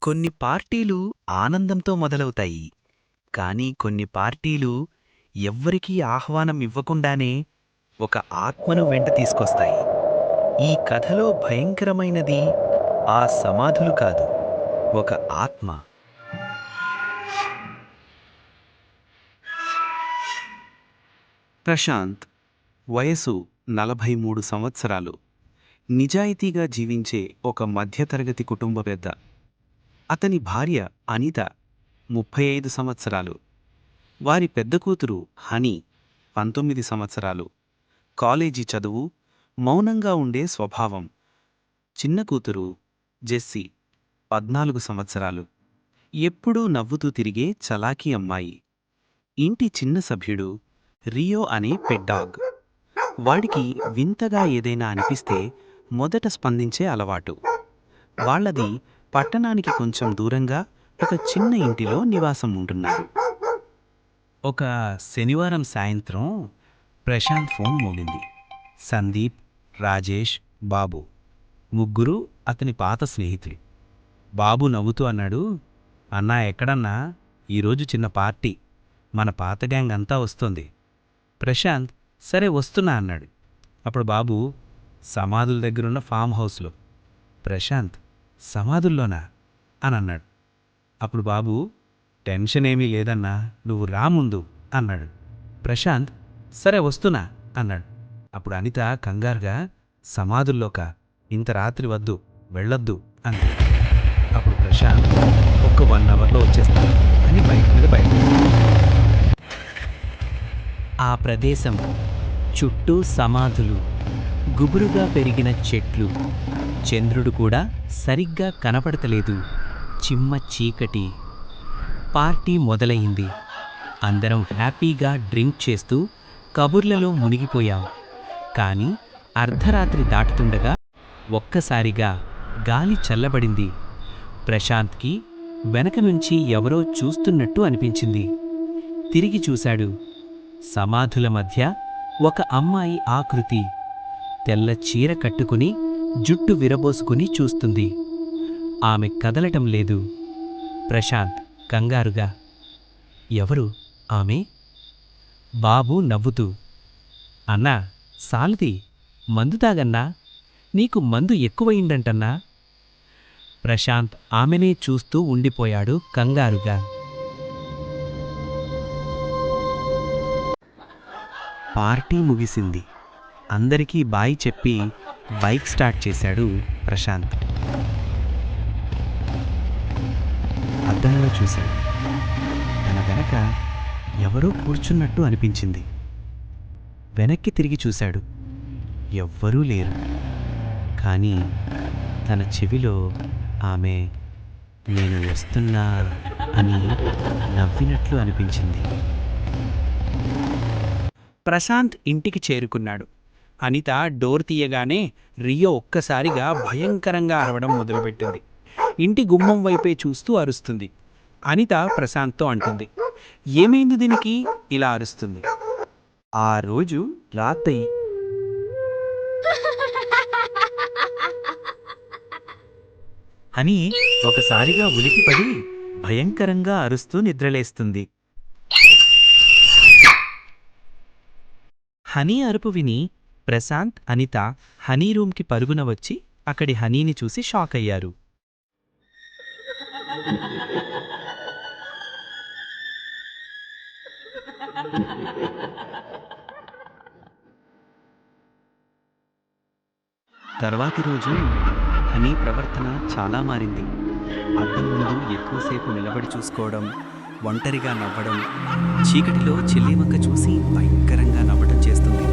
కొన్ని పార్టీలు ఆనందంతో మొదలవుతాయి. కానీ కొన్ని పార్టీలు ఎవ్వరికీ ఆహ్వానం ఇవ్వకుండానే ఒక ఆత్మను వెంట తీసుకొస్తాయి. ఈ కథలో భయంకరమైనది ఆ సమాధులు కాదు, ఒక ఆత్మ. ప్రశాంత్ వయసు 43 సంవత్సరాలు. నిజాయితీగా జీవించే ఒక మధ్యతరగతి కుటుంబ పెద్ద. అతని భార్య అనిత 35 సంవత్సరాలు. వారి పెద్ద కూతురు హనీ 19 సంవత్సరాలు. కాలేజీ చదువు, మౌనంగా ఉండే స్వభావం. చిన్న కూతురు జెస్సీ 14 సంవత్సరాలు. ఎప్పుడూ నవ్వుతూ తిరిగే చలాకీ అమ్మాయి. ఇంటి చిన్న సభ్యుడు రియో అనే పెట్ డాగ్. వాడికి వింతగా ఏదైనా అనిపిస్తే మొదట స్పందించే అలవాటు. వాళ్ళది పట్టణానికి కొంచెం దూరంగా ఒక చిన్న ఇంటిలో నివాసం ఉంటున్నారు. ఒక శనివారం సాయంత్రం ప్రశాంత్ ఫోన్ మోగింది. సందీప్, రాజేష్, బాబు ముగ్గురు అతని పాత స్నేహితులు. బాబు నవ్వుతూ అన్నాడు, అన్నా ఎక్కడన్నా, ఈరోజు చిన్న పార్టీ, మన పాత గ్యాంగ్ అంతా వస్తోంది. ప్రశాంత్ సరే వస్తున్నా అన్నాడు. అప్పుడు బాబు, సమాధుల దగ్గరున్న ఫామ్ హౌస్లో. ప్రశాంత్, సమాధుల్లోనా అని అన్నాడు. అప్పుడు బాబు, టెన్షన్ ఏమీ లేదన్నా, నువ్వు రా ముందు అన్నాడు. ప్రశాంత్ సరే వస్తున్నా అన్నాడు. అప్పుడు అనిత కంగారుగా, సమాధుల్లోక, ఇంత రాత్రి వద్దు, వెళ్ళొద్దు అంది. అప్పుడు ప్రశాంత్, ఒక్క 1 అవర్లో వచ్చేస్తాను అని బైక్ మీద బయలుదేరాడు. ఆ ప్రదేశం చుట్టూ సమాధులు, గుబురుగా పెరిగిన చెట్లు. చంద్రుడు కూడా సరిగ్గా కనపడతలేదు. చిమ్మ చీకటి. పార్టీ మొదలయింది. అందరం హ్యాపీగా డ్రింక్ చేస్తూ కబుర్లలో మునిగిపోయాం. కానీ అర్ధరాత్రి దాటుతుండగా ఒక్కసారిగా గాలి చల్లబడింది. ప్రశాంత్కి వెనక నుంచి ఎవరో చూస్తున్నట్టు అనిపించింది. తిరిగి చూశాడు. సమాధుల మధ్య ఒక అమ్మాయి ఆకృతి. తెల్ల చీర కట్టుకుని, జుట్టు విరబోసుకుని చూస్తుంది. ఆమె కదలటం లేదు. ప్రశాంత్ కంగారుగా, ఎవరు ఆమె? బాబు నవ్వుతూ, అన్నా సాలది, మందు తాగన్నా, నీకు మందు ఎక్కువయిందంటన్నా. ప్రశాంత్ ఆమెనే చూస్తూ ఉండిపోయాడు కంగారుగా. పార్టీ ముగిసింది. అందరికీ బాయ్ చెప్పి బైక్ స్టార్ట్ చేశాడు ప్రశాంత్. అద్దంలో చూశాడు. తన వెనక ఎవరో కూర్చున్నట్టు అనిపించింది. వెనక్కి తిరిగి చూశాడు. ఎవ్వరూ లేరు. కానీ తన చెవిలో ఆమె నేను వస్తున్నా అని నవ్వినట్లు అనిపించింది. ప్రశాంత్ ఇంటికి చేరుకున్నాడు. అనిత డోర్ తీయగానే రియో ఒక్కసారిగా భయంకరంగా అరవడం మొదలుపెట్టింది. ఇంటి గుమ్మం వైపే చూస్తూ అరుస్తుంది. అనిత ప్రశాంత్తో అంటుంది, ఏమైంది దీనికి ఇలా అరుస్తుంది? ఆ రోజు రాత్రి అని ఒకసారిగా ఉలికిపడి భయంకరంగా అరుస్తూ నిద్రలేస్తుంది. హనీ అరుపు విని ప్రశాంత్, అనిత హనీ రూమ్కి పరుగున వచ్చి అక్కడి హనీని చూసి షాక్ అయ్యారు. తర్వాతి రోజు హనీ ప్రవర్తన చాలా మారింది. అద్దం ముందు ఎక్కువసేపు నిలబడి చూసుకోవడం, ఒంటరిగా నవ్వడం, చీకటిలో చెల్లివంక చూసి భయంకరంగా నవ్వడం చేస్తుంది.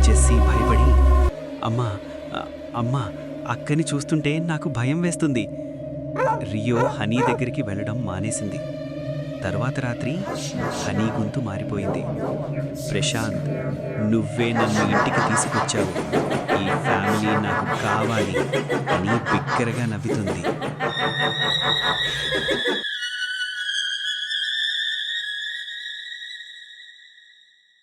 జెస్సీ భయపడి, అమ్మా అమ్మా, అక్కని చూస్తుంటే నాకు భయం వేస్తుంది. రియో హనీ దగ్గరికి వెళ్ళడం మానేసింది. తర్వాత రాత్రి హనీ గొంతు మారిపోయింది. ప్రశాంత్, నువ్వే నన్ను ఇంటికి తీసుకొచ్చావు, ఈ ఫ్యామిలీ నాకు కావాలి అని బిగ్గరగా నవ్వుతుంది.